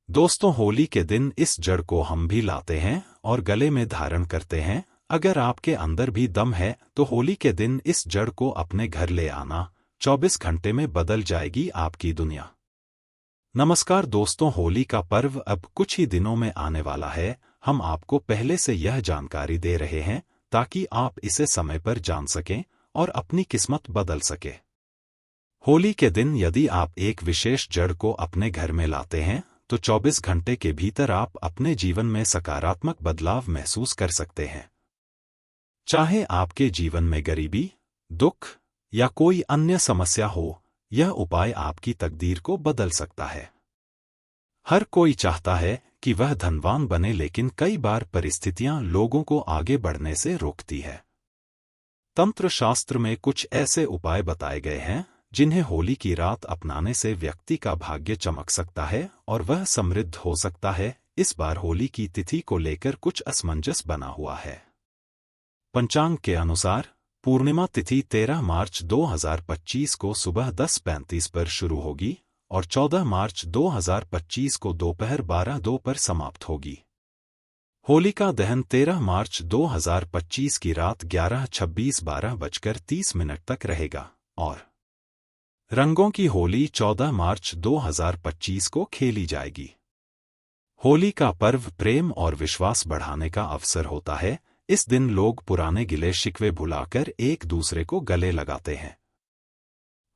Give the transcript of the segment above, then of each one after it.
दोस्तों, होली के दिन इस जड़ को हम भी लाते हैं और गले में धारण करते हैं। अगर आपके अंदर भी दम है तो होली के दिन इस जड़ को अपने घर ले आना। 24 घंटे में बदल जाएगी आपकी दुनिया। नमस्कार दोस्तों, होली का पर्व अब कुछ ही दिनों में आने वाला है। हम आपको पहले से यह जानकारी दे रहे हैं ताकि आप इसे समय पर जान सकें और अपनी किस्मत बदल सके। होली के दिन यदि आप एक विशेष जड़ को अपने घर में लाते हैं तो 24 घंटे के भीतर आप अपने जीवन में सकारात्मक बदलाव महसूस कर सकते हैं। चाहे आपके जीवन में गरीबी, दुख या कोई अन्य समस्या हो, यह उपाय आपकी तकदीर को बदल सकता है। हर कोई चाहता है कि वह धनवान बने, लेकिन कई बार परिस्थितियां लोगों को आगे बढ़ने से रोकती है। तंत्र शास्त्र में कुछ ऐसे उपाय बताए गए हैं जिन्हें होली की रात अपनाने से व्यक्ति का भाग्य चमक सकता है और वह समृद्ध हो सकता है। इस बार होली की तिथि को लेकर कुछ असमंजस बना हुआ है। पंचांग के अनुसार पूर्णिमा तिथि 13 मार्च 2025 को सुबह 10:35 पर शुरू होगी और 14 मार्च 2025 को दोपहर 12:02 पर समाप्त होगी। होलिका दहन 13 मार्च 2025 की रात 11:26 12:30 तक रहेगा और रंगों की होली 14 मार्च 2025 को खेली जाएगी। होली का पर्व प्रेम और विश्वास बढ़ाने का अवसर होता है। इस दिन लोग पुराने गिले शिकवे भुलाकर एक दूसरे को गले लगाते हैं।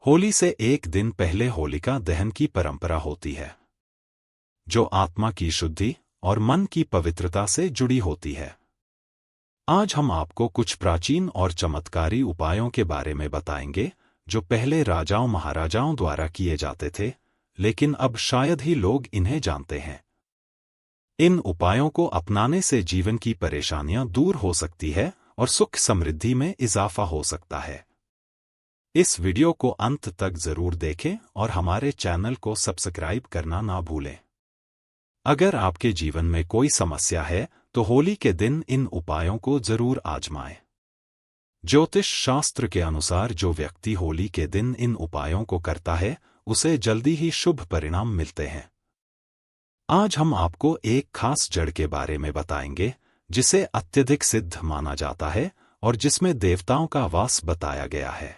होली से एक दिन पहले होलिका दहन की परंपरा होती है, जो आत्मा की शुद्धि और मन की पवित्रता से जुड़ी होती है। आज हम आपको कुछ प्राचीन और चमत्कारी उपायों के बारे में बताएंगे जो पहले राजाओं महाराजाओं द्वारा किए जाते थे, लेकिन अब शायद ही लोग इन्हें जानते हैं। इन उपायों को अपनाने से जीवन की परेशानियां दूर हो सकती है और सुख समृद्धि में इजाफा हो सकता है। इस वीडियो को अंत तक जरूर देखें और हमारे चैनल को सब्सक्राइब करना ना भूलें। अगर आपके जीवन में कोई समस्या है तो होली के दिन इन उपायों को जरूर आजमाएं। ज्योतिष शास्त्र के अनुसार जो व्यक्ति होली के दिन इन उपायों को करता है उसे जल्दी ही शुभ परिणाम मिलते हैं। आज हम आपको एक खास जड़ के बारे में बताएंगे जिसे अत्यधिक सिद्ध माना जाता है और जिसमें देवताओं का वास बताया गया है।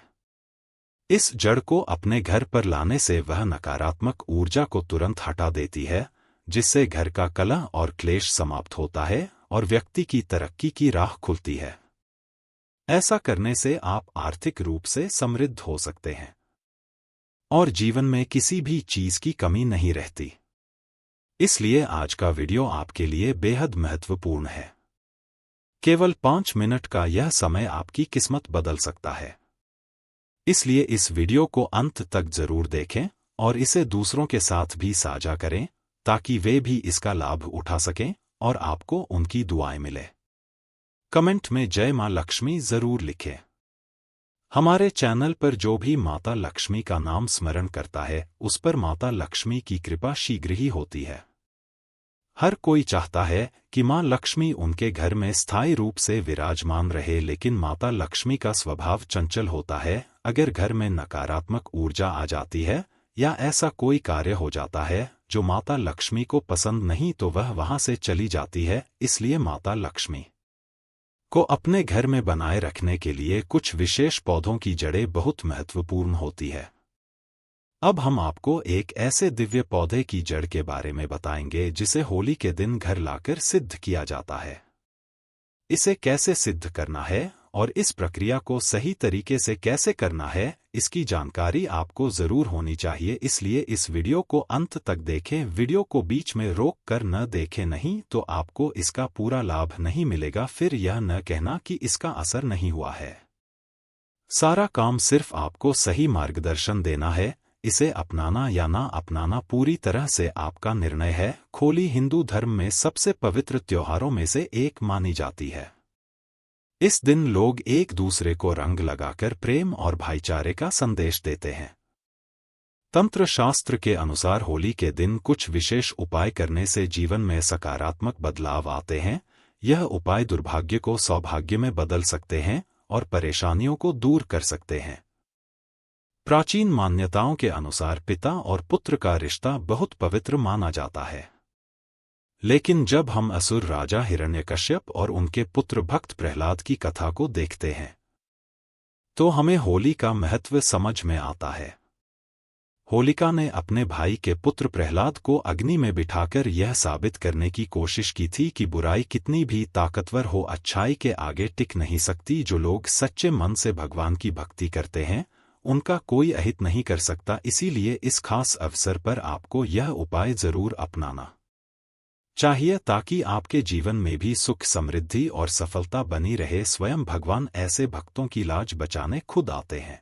इस जड़ को अपने घर पर लाने से वह नकारात्मक ऊर्जा को तुरंत हटा देती है, जिससे घर का कलह और क्लेश समाप्त होता है और व्यक्ति की तरक्की की राह खुलती है। ऐसा करने से आप आर्थिक रूप से समृद्ध हो सकते हैं और जीवन में किसी भी चीज की कमी नहीं रहती। इसलिए आज का वीडियो आपके लिए बेहद महत्वपूर्ण है। केवल 5 मिनट का यह समय आपकी किस्मत बदल सकता है। इसलिए इस वीडियो को अंत तक जरूर देखें और इसे दूसरों के साथ भी साझा करें ताकि वे भी इसका लाभ उठा सकें और आपको उनकी दुआएं मिले। कमेंट में जय मां लक्ष्मी जरूर लिखें। हमारे चैनल पर जो भी माता लक्ष्मी का नाम स्मरण करता है उस पर माता लक्ष्मी की कृपा शीघ्र ही होती है। हर कोई चाहता है कि मां लक्ष्मी उनके घर में स्थायी रूप से विराजमान रहे, लेकिन माता लक्ष्मी का स्वभाव चंचल होता है। अगर घर में नकारात्मक ऊर्जा आ जाती है या ऐसा कोई कार्य हो जाता है जो माता लक्ष्मी को पसंद नहीं तो वह वहां से चली जाती है। इसलिए माता लक्ष्मी को अपने घर में बनाए रखने के लिए कुछ विशेष पौधों की जड़ें बहुत महत्वपूर्ण होती है। अब हम आपको एक ऐसे दिव्य पौधे की जड़ के बारे में बताएंगे जिसे होली के दिन घर लाकर सिद्ध किया जाता है। इसे कैसे सिद्ध करना है और इस प्रक्रिया को सही तरीके से कैसे करना है, इसकी जानकारी आपको जरूर होनी चाहिए। इसलिए इस वीडियो को अंत तक देखें। वीडियो को बीच में रोक कर न देखें, नहीं तो आपको इसका पूरा लाभ नहीं मिलेगा। फिर यह न कहना कि इसका असर नहीं हुआ है। सारा काम सिर्फ आपको सही मार्गदर्शन देना है। इसे अपनाना या ना अपनाना पूरी तरह से आपका निर्णय है। होली हिंदू धर्म में सबसे पवित्र त्योहारों में से एक मानी जाती है। इस दिन लोग एक दूसरे को रंग लगाकर प्रेम और भाईचारे का संदेश देते हैं। तंत्र शास्त्र के अनुसार होली के दिन कुछ विशेष उपाय करने से जीवन में सकारात्मक बदलाव आते हैं। यह उपाय दुर्भाग्य को सौभाग्य में बदल सकते हैं और परेशानियों को दूर कर सकते हैं। प्राचीन मान्यताओं के अनुसार पिता और पुत्र का रिश्ता बहुत पवित्र माना जाता है। लेकिन जब हम असुर राजा हिरण्यकश्यप और उनके पुत्र भक्त प्रहलाद की कथा को देखते हैं तो हमें होली का महत्व समझ में आता है। होलिका ने अपने भाई के पुत्र प्रहलाद को अग्नि में बिठाकर यह साबित करने की कोशिश की थी कि बुराई कितनी भी ताकतवर हो अच्छाई के आगे टिक नहीं सकती। जो लोग सच्चे मन से भगवान की भक्ति करते हैं उनका कोई अहित नहीं कर सकता। इसीलिए इस खास अवसर पर आपको यह उपाय जरूर अपनाना चाहिए ताकि आपके जीवन में भी सुख समृद्धि और सफलता बनी रहे। स्वयं भगवान ऐसे भक्तों की लाज बचाने खुद आते हैं।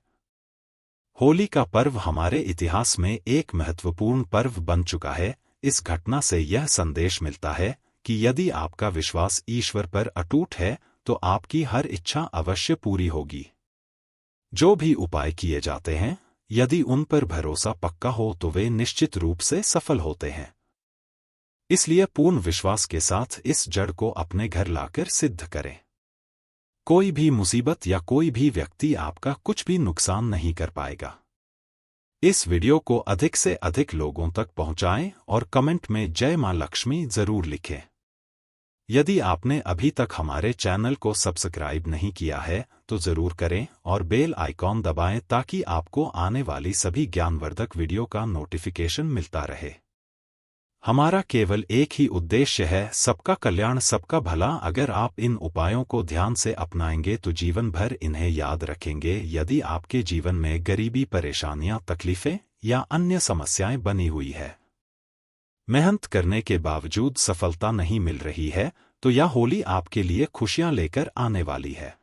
होली का पर्व हमारे इतिहास में एक महत्वपूर्ण पर्व बन चुका है। इस घटना से यह संदेश मिलता है कि यदि आपका विश्वास ईश्वर पर अटूट है तो आपकी हर इच्छा अवश्य पूरी होगी। जो भी उपाय किए जाते हैं यदि उन पर भरोसा पक्का हो तो वे निश्चित रूप से सफल होते हैं। इसलिए पूर्ण विश्वास के साथ इस जड़ को अपने घर लाकर सिद्ध करें। कोई भी मुसीबत या कोई भी व्यक्ति आपका कुछ भी नुकसान नहीं कर पाएगा। इस वीडियो को अधिक से अधिक लोगों तक पहुंचाएं और कमेंट में जय मां लक्ष्मी जरूर लिखें। यदि आपने अभी तक हमारे चैनल को सब्सक्राइब नहीं किया है तो जरूर करें और बेल आइकॉन दबाएं ताकि आपको आने वाली सभी ज्ञानवर्धक वीडियो का नोटिफिकेशन मिलता रहे। हमारा केवल एक ही उद्देश्य है, सबका कल्याण सबका भला। अगर आप इन उपायों को ध्यान से अपनाएंगे तो जीवन भर इन्हें याद रखेंगे। यदि आपके जीवन में गरीबी परेशानियां तकलीफें या अन्य समस्याएं बनी हुई है, मेहनत करने के बावजूद सफलता नहीं मिल रही है तो यह होली आपके लिए खुशियां लेकर आने वाली है।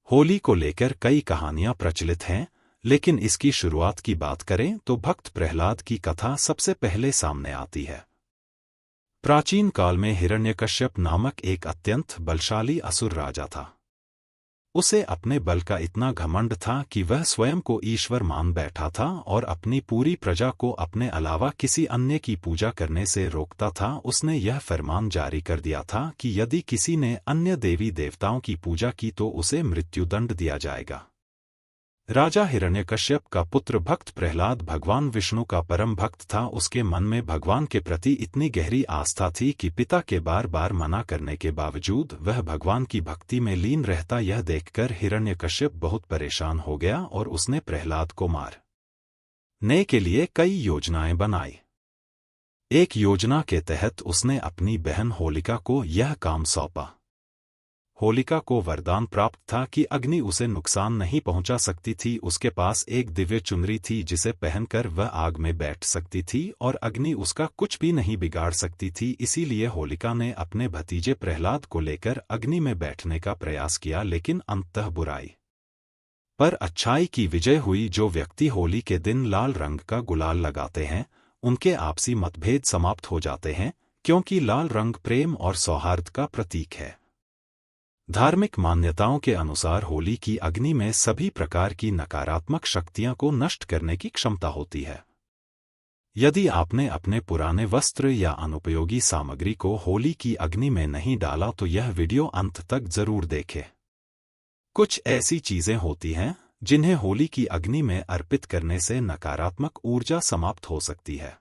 होली को लेकर कई कहानियां प्रचलित हैं, लेकिन इसकी शुरुआत की बात करें तो भक्त प्रहलाद की कथा सबसे पहले सामने आती है। प्राचीन काल में हिरण्यकश्यप नामक एक अत्यंत बलशाली असुर राजा था। उसे अपने बल का इतना घमंड था कि वह स्वयं को ईश्वर मान बैठा था और अपनी पूरी प्रजा को अपने अलावा किसी अन्य की पूजा करने से रोकता था। उसने यह फरमान जारी कर दिया था कि यदि किसी ने अन्य देवी देवताओं की पूजा की तो उसे मृत्युदंड दिया जाएगा। राजा हिरण्यकश्यप का पुत्र भक्त प्रहलाद भगवान विष्णु का परम भक्त था। उसके मन में भगवान के प्रति इतनी गहरी आस्था थी कि पिता के बार बार मना करने के बावजूद वह भगवान की भक्ति में लीन रहता। यह देखकर हिरण्यकश्यप बहुत परेशान हो गया और उसने प्रहलाद को मारने के लिए कई योजनाएं बनाई। एक योजना के तहत उसने अपनी बहन होलिका को यह काम सौंपा। होलिका को वरदान प्राप्त था कि अग्नि उसे नुकसान नहीं पहुंचा सकती थी। उसके पास एक दिव्य चुनरी थी जिसे पहनकर वह आग में बैठ सकती थी और अग्नि उसका कुछ भी नहीं बिगाड़ सकती थी। इसीलिए होलिका ने अपने भतीजे प्रहलाद को लेकर अग्नि में बैठने का प्रयास किया, लेकिन अंततः बुराई पर अच्छाई की विजय हुई। जो व्यक्ति होली के दिन लाल रंग का गुलाल लगाते हैं उनके आपसी मतभेद समाप्त हो जाते हैं, क्योंकि लाल रंग प्रेम और सौहार्द का प्रतीक है। धार्मिक मान्यताओं के अनुसार होली की अग्नि में सभी प्रकार की नकारात्मक शक्तियां को नष्ट करने की क्षमता होती है। यदि आपने अपने पुराने वस्त्र या अनुपयोगी सामग्री को होली की अग्नि में नहीं डाला तो यह वीडियो अंत तक जरूर देखें। कुछ ऐसी चीजें होती हैं जिन्हें होली की अग्नि में अर्पित करने से नकारात्मक ऊर्जा समाप्त हो सकती है।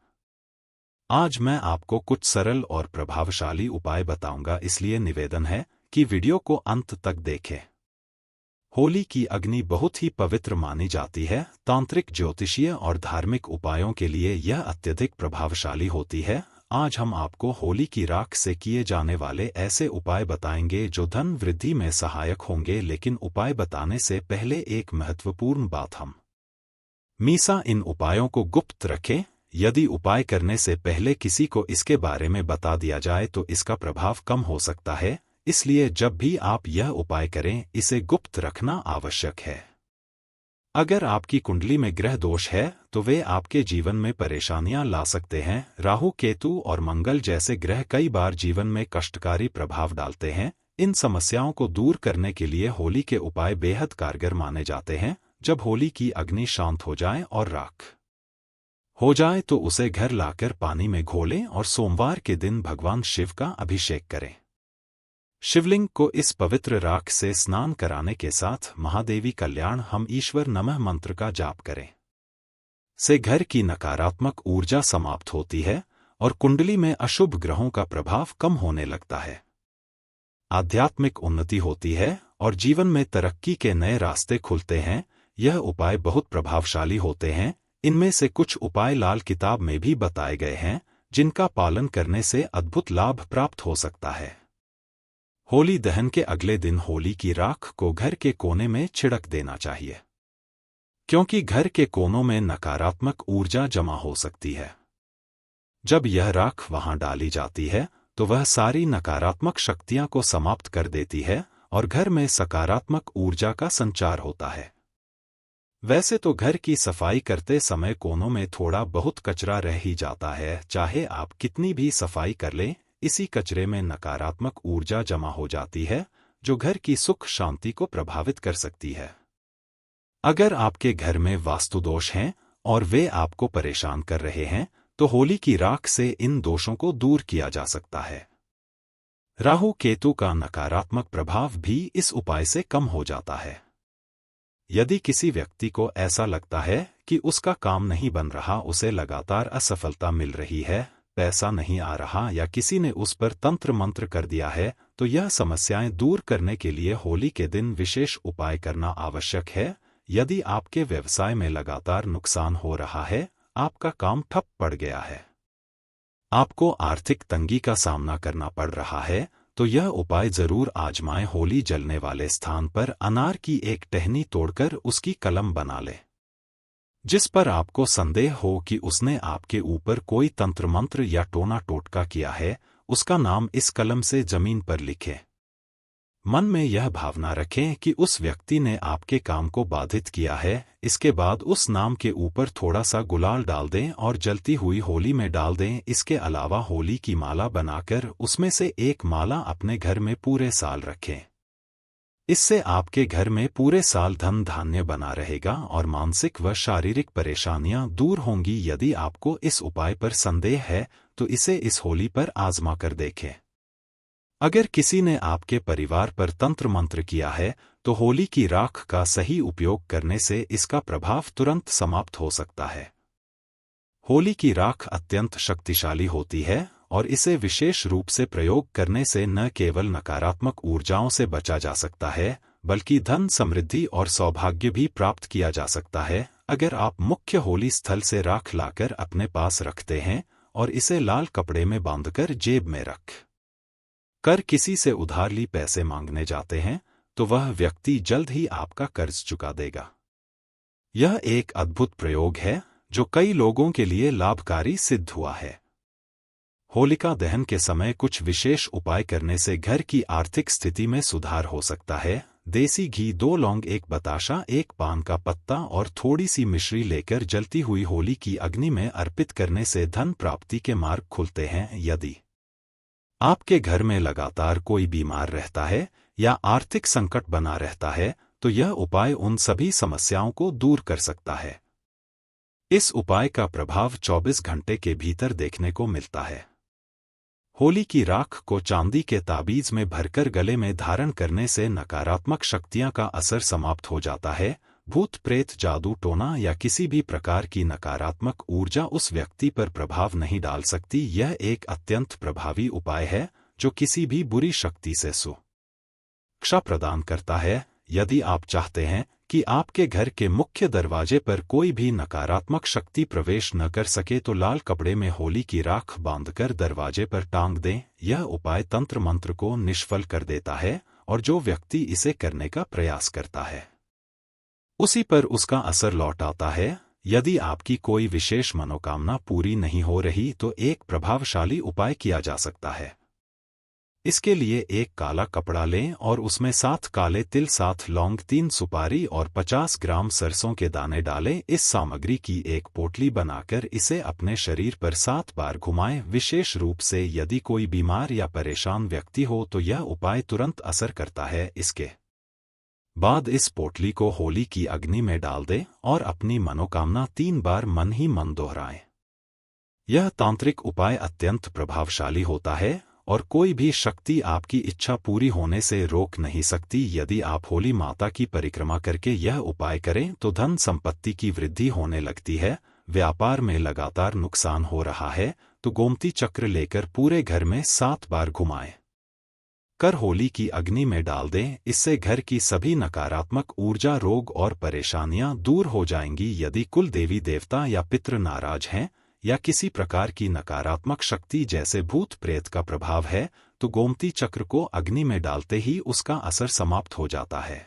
आज मैं आपको कुछ सरल और प्रभावशाली उपाय बताऊंगा, इसलिए निवेदन है कि वीडियो को अंत तक देखें। होली की अग्नि बहुत ही पवित्र मानी जाती है। तांत्रिक, ज्योतिषीय और धार्मिक उपायों के लिए यह अत्यधिक प्रभावशाली होती है। आज हम आपको होली की राख से किए जाने वाले ऐसे उपाय बताएंगे जो धन वृद्धि में सहायक होंगे। लेकिन उपाय बताने से पहले एक महत्वपूर्ण बात, हम हमेशा इन उपायों को गुप्त रखें। यदि उपाय करने से पहले किसी को इसके बारे में बता दिया जाए तो इसका प्रभाव कम हो सकता है। इसलिए जब भी आप यह उपाय करें इसे गुप्त रखना आवश्यक है। अगर आपकी कुंडली में ग्रह दोष है तो वे आपके जीवन में परेशानियां ला सकते हैं। राहु, केतु और मंगल जैसे ग्रह कई बार जीवन में कष्टकारी प्रभाव डालते हैं। इन समस्याओं को दूर करने के लिए होली के उपाय बेहद कारगर माने जाते हैं। जब होली की अग्नि शांत हो जाए और राख हो जाए तो उसे घर लाकर पानी में घोलें और सोमवार के दिन भगवान शिव का अभिषेक करें। शिवलिंग को इस पवित्र राख से स्नान कराने के साथ महादेवी कल्याण हम ईश्वर नमः मंत्र का जाप करें। से घर की नकारात्मक ऊर्जा समाप्त होती है और कुंडली में अशुभ ग्रहों का प्रभाव कम होने लगता है। आध्यात्मिक उन्नति होती है और जीवन में तरक्की के नए रास्ते खुलते हैं। यह उपाय बहुत प्रभावशाली होते हैं। इनमें से कुछ उपाय लाल किताब में भी बताए गए हैं, जिनका पालन करने से अद्भुत लाभ प्राप्त हो सकता है। होली दहन के अगले दिन होली की राख को घर के कोने में छिड़क देना चाहिए, क्योंकि घर के कोनों में नकारात्मक ऊर्जा जमा हो सकती है। जब यह राख वहां डाली जाती है तो वह सारी नकारात्मक शक्तियां को समाप्त कर देती है और घर में सकारात्मक ऊर्जा का संचार होता है। वैसे तो घर की सफाई करते समय कोनों में थोड़ा बहुत कचरा रह ही जाता है। चाहे आप कितनी भी सफाई कर लें, इसी कचरे में नकारात्मक ऊर्जा जमा हो जाती है, जो घर की सुख शांति को प्रभावित कर सकती है। अगर आपके घर में वास्तु दोष हैं और वे आपको परेशान कर रहे हैं, तो होली की राख से इन दोषों को दूर किया जा सकता है। राहु केतु का नकारात्मक प्रभाव भी इस उपाय से कम हो जाता है। यदि किसी व्यक्ति को ऐसा लगता है कि उसका काम नहीं बन रहा, उसे लगातार असफलता मिल रही है, पैसा नहीं आ रहा या किसी ने उस पर तंत्र मंत्र कर दिया है, तो यह समस्याएं दूर करने के लिए होली के दिन विशेष उपाय करना आवश्यक है। यदि आपके व्यवसाय में लगातार नुकसान हो रहा है, आपका काम ठप पड़ गया है, आपको आर्थिक तंगी का सामना करना पड़ रहा है, तो यह उपाय जरूर आजमाएं। होली जलने वाले स्थान पर अनार की एक टहनी तोड़कर उसकी कलम बना ले। जिस पर आपको संदेह हो कि उसने आपके ऊपर कोई तंत्र मंत्र या टोना टोटका किया है, उसका नाम इस कलम से जमीन पर लिखें। मन में यह भावना रखें कि उस व्यक्ति ने आपके काम को बाधित किया है। इसके बाद उस नाम के ऊपर थोड़ा सा गुलाल डाल दें और जलती हुई होली में डाल दें। इसके अलावा होली की माला बनाकर उसमें से एक माला अपने घर में पूरे साल रखें। इससे आपके घर में पूरे साल धन धान्य बना रहेगा और मानसिक व शारीरिक परेशानियां दूर होंगी। यदि आपको इस उपाय पर संदेह है, तो इसे इस होली पर आजमा कर देखें। अगर किसी ने आपके परिवार पर तंत्र मंत्र किया है, तो होली की राख का सही उपयोग करने से इसका प्रभाव तुरंत समाप्त हो सकता है। होली की राख अत्यंत शक्तिशाली होती है और इसे विशेष रूप से प्रयोग करने से न केवल नकारात्मक ऊर्जाओं से बचा जा सकता है, बल्कि धन, समृद्धि और सौभाग्य भी प्राप्त किया जा सकता है। अगर आप मुख्य होली स्थल से राख लाकर अपने पास रखते हैं और इसे लाल कपड़े में बांधकर जेब में रख कर किसी से उधार ली पैसे मांगने जाते हैं, तो वह व्यक्ति जल्द ही आपका कर्ज चुका देगा। यह एक अद्भुत प्रयोग है जो कई लोगों के लिए लाभकारी सिद्ध हुआ है। होलिका दहन के समय कुछ विशेष उपाय करने से घर की आर्थिक स्थिति में सुधार हो सकता है। देसी घी, 2 लौंग, 1 बताशा, 1 पान का पत्ता और थोड़ी सी मिश्री लेकर जलती हुई होली की अग्नि में अर्पित करने से धन प्राप्ति के मार्ग खुलते हैं। यदि आपके घर में लगातार कोई बीमार रहता है या आर्थिक संकट बना रहता है, तो यह उपाय उन सभी समस्याओं को दूर कर सकता है। इस उपाय का प्रभाव 24 घंटे के भीतर देखने को मिलता है। होली की राख को चांदी के ताबीज में भरकर गले में धारण करने से नकारात्मक शक्तियां का असर समाप्त हो जाता है। भूत प्रेत, जादू टोना या किसी भी प्रकार की नकारात्मक ऊर्जा उस व्यक्ति पर प्रभाव नहीं डाल सकती। यह एक अत्यंत प्रभावी उपाय है जो किसी भी बुरी शक्ति से सुरक्षा प्रदान करता है। यदि आप चाहते हैं कि आपके घर के मुख्य दरवाजे पर कोई भी नकारात्मक शक्ति प्रवेश न कर सके, तो लाल कपड़े में होली की राख बांधकर दरवाजे पर टांग दें। यह उपाय तंत्र मंत्र को निष्फल कर देता है और जो व्यक्ति इसे करने का प्रयास करता है, उसी पर उसका असर लौट आता है। यदि आपकी कोई विशेष मनोकामना पूरी नहीं हो रही, तो एक प्रभावशाली उपाय किया जा सकता है। इसके लिए एक काला कपड़ा लें और उसमें 7 काले तिल, 7 लौंग, 3 सुपारी और 50 ग्राम सरसों के दाने डालें। इस सामग्री की एक पोटली बनाकर इसे अपने शरीर पर 7 बार घुमाएं। विशेष रूप से यदि कोई बीमार या परेशान व्यक्ति हो, तो यह उपाय तुरंत असर करता है। इसके बाद इस पोटली को होली की अग्नि में डाल दें और अपनी मनोकामना 3 बार मन ही मन दोहराएं। यह तांत्रिक उपाय अत्यंत प्रभावशाली होता है और कोई भी शक्ति आपकी इच्छा पूरी होने से रोक नहीं सकती। यदि आप होली माता की परिक्रमा करके यह उपाय करें, तो धन संपत्ति की वृद्धि होने लगती है। व्यापार में लगातार नुकसान हो रहा है, तो तो गोमती चक्र लेकर पूरे घर में 7 बार घुमाएं कर होली की अग्नि में डाल दें। इससे घर की सभी नकारात्मक ऊर्जा, रोग और परेशानियां दूर हो जाएंगी। यदि कुल देवी देवता या पितृ नाराज हैं या किसी प्रकार की नकारात्मक शक्ति जैसे भूत प्रेत का प्रभाव है, तो गोमती चक्र को अग्नि में डालते ही उसका असर समाप्त हो जाता है।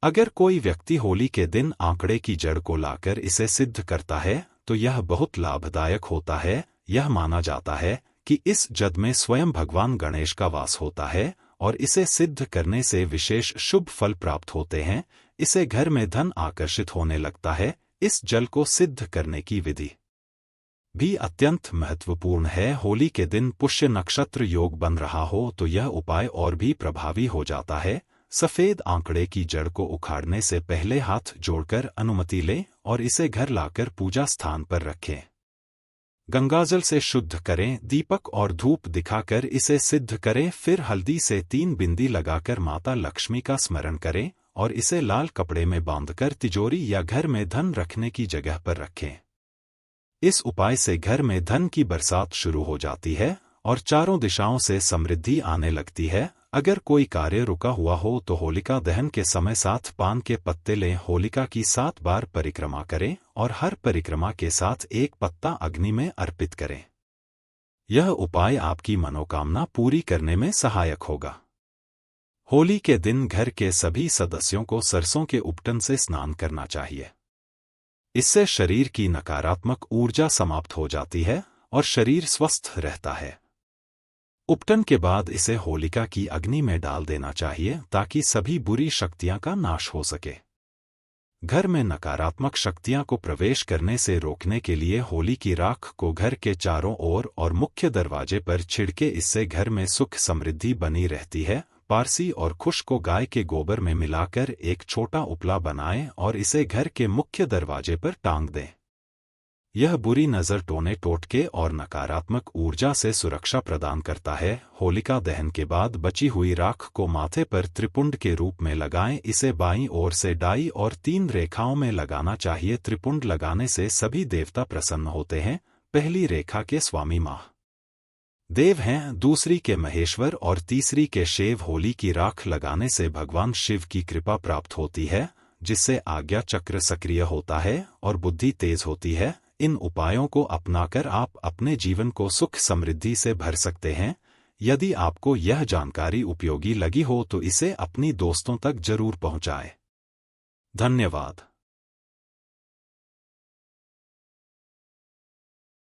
अगर कोई व्यक्ति होली के दिन आंकड़े की जड़ को लाकर इसे सिद्ध करता है तो यह बहुत लाभदायक होता है। यह माना जाता है कि इस जद में स्वयं भगवान गणेश का वास होता है और इसे सिद्ध करने से विशेष शुभ फल प्राप्त होते हैं। इसे घर में धन आकर्षित होने लगता है। इस जल को सिद्ध करने की विधि भी अत्यंत महत्वपूर्ण है। होली के दिन पुष्य नक्षत्र योग बन रहा हो तो यह उपाय और भी प्रभावी हो जाता है। सफेद आंकड़े की जड़ को उखाड़ने से पहले हाथ जोड़कर अनुमति लें और इसे घर लाकर पूजा स्थान पर रखें। गंगाजल से शुद्ध करें, दीपक और धूप दिखाकर इसे सिद्ध करें। फिर हल्दी से 3 बिंदी लगाकर माता लक्ष्मी का स्मरण करें और इसे लाल कपड़े में बांधकर तिजोरी या घर में धन रखने की जगह पर रखें। इस उपाय से घर में धन की बरसात शुरू हो जाती है और चारों दिशाओं से समृद्धि आने लगती है। अगर कोई कार्य रुका हुआ हो तो होलिका दहन के समय 7 पान के पत्ते लें, होलिका की 7 बार परिक्रमा करें और हर परिक्रमा के साथ 1 पत्ता अग्नि में अर्पित करें। यह उपाय आपकी मनोकामना पूरी करने में सहायक होगा। होली के दिन घर के सभी सदस्यों को सरसों के उपटन से स्नान करना चाहिए। इससे शरीर की नकारात्मक ऊर्जा समाप्त हो जाती है और शरीर स्वस्थ रहता है। उपटन के बाद इसे होलिका की अग्नि में डाल देना चाहिए ताकि सभी बुरी शक्तियां का नाश हो सके। घर में नकारात्मक शक्तियां को प्रवेश करने से रोकने के लिए होली की राख को घर के चारों ओर और मुख्य दरवाजे पर छिड़के। इससे घर में सुख समृद्धि बनी रहती है। पारसी और खुश को गाय के गोबर में मिलाकर एक छोटा उपला बनाएं और इसे घर के मुख्य दरवाजे पर टांग दें। यह बुरी नज़र, टोने टोटके और नकारात्मक ऊर्जा से सुरक्षा प्रदान करता है। होलिका दहन के बाद बची हुई राख को माथे पर त्रिपुंड के रूप में लगाएं। इसे बाईं ओर से डाई और 3 रेखाओं में लगाना चाहिए। त्रिपुंड लगाने से सभी देवता प्रसन्न होते हैं। पहली रेखा के स्वामी माह देव हैं, दूसरी के महेश्वर और तीसरी के शिव। होली की राख लगाने से भगवान शिव की कृपा प्राप्त होती है, जिससे आज्ञा चक्र सक्रिय होता है और बुद्धि तेज होती है। इन उपायों को अपनाकर आप अपने जीवन को सुख समृद्धि से भर सकते हैं। यदि आपको यह जानकारी उपयोगी लगी हो तो इसे अपनी दोस्तों तक जरूर पहुंचाएं। धन्यवाद।